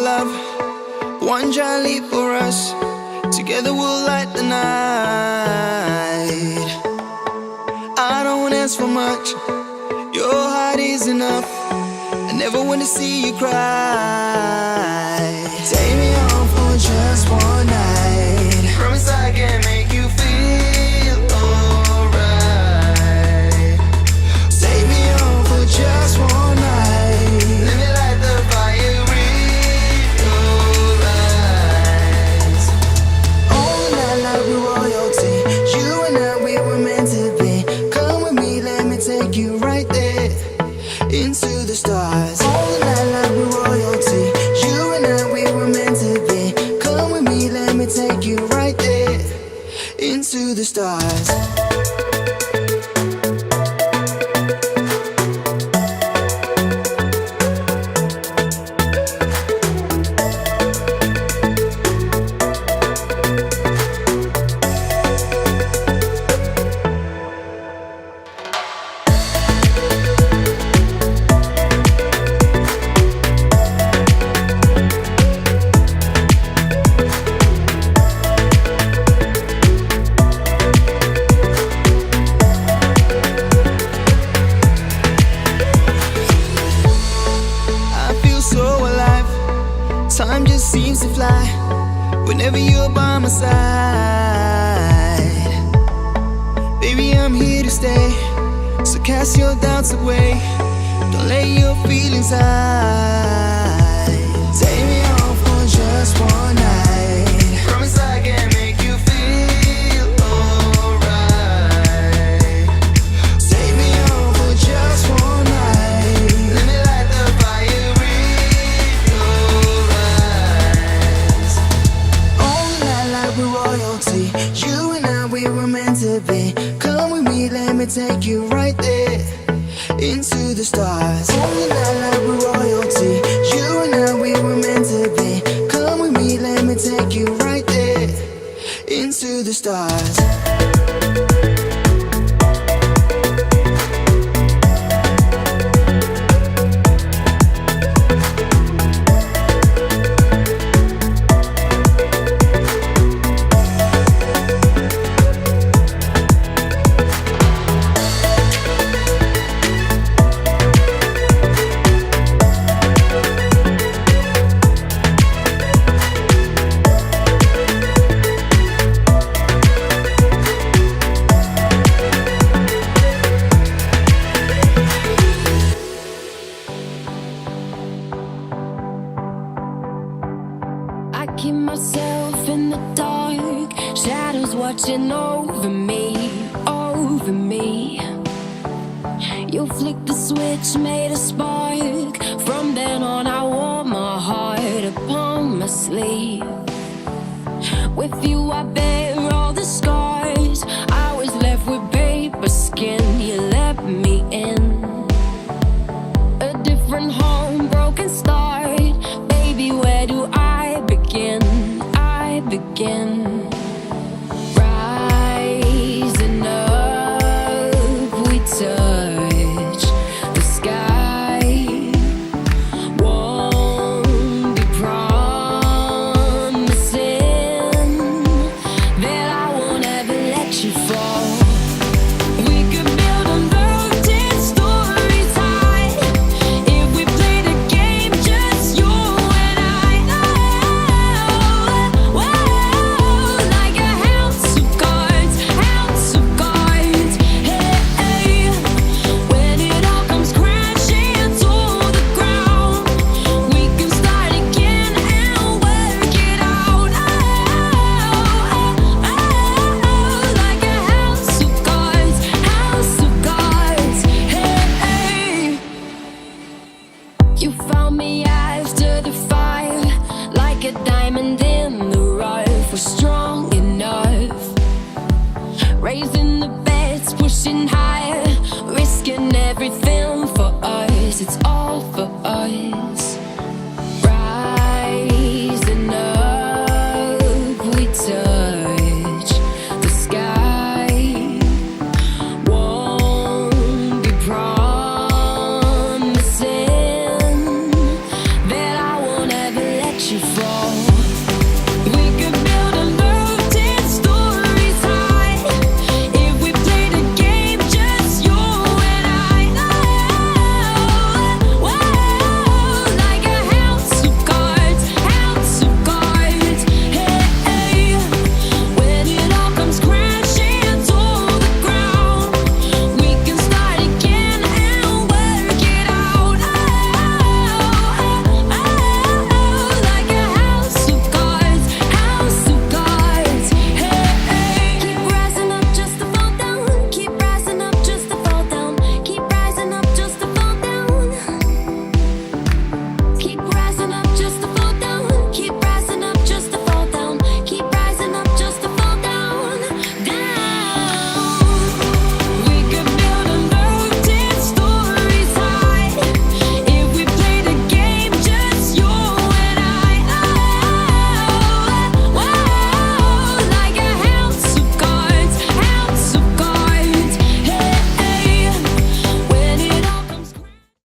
love, one giant leap for us. Together we'll light the night. I don't ask for much, your heart is enough. I never want to see you cry. Take me home for just one night. Promise I can make you feel alright. Take me home for just one night. Let me light the fire in your eyes. All night like we royalty. You and I, we were meant to be. Come with me, let me take you right there into the stars. All night like we royalty. You and I, we were meant to be. Come with me, let me take you right there into the stars. Time just seems to fly whenever you're by my side. Baby, I'm here to stay, so cast your doubts away. Don't let your feelings hide. Take me home for just one night. Promise I can make you feel alright. Take me home for just one night. Let me light the fire in royalty. You and I, we were meant to be. Come with me, let me take you right there into the stars. Only night like we're royalty. You and I, we were meant to be. Come with me, let me take you right there into the stars. Keep myself in the dark, shadows watching over me, over me. You flicked the switch, made a spark. From then on I wore my heart upon my sleeve. With you I bear all the scars. I was left with paper skin, you let me in. A different home, broken start. Baby, where do I begin? I begin. Rising up, we touch the sky. Won't be promising that I won't ever let you fall. We could build a mountain stories high if we played a game, just you and I. Oh, like a house of cards, house of cards. Hey, when it all comes crashing to the ground, we can start again and work it out. Like a house of cards, house of cards. Hey, you found me after the fire, like a diamond in the rough. We're strong enough, raising the beds, pushing higher, risking everything for us. It's all for us.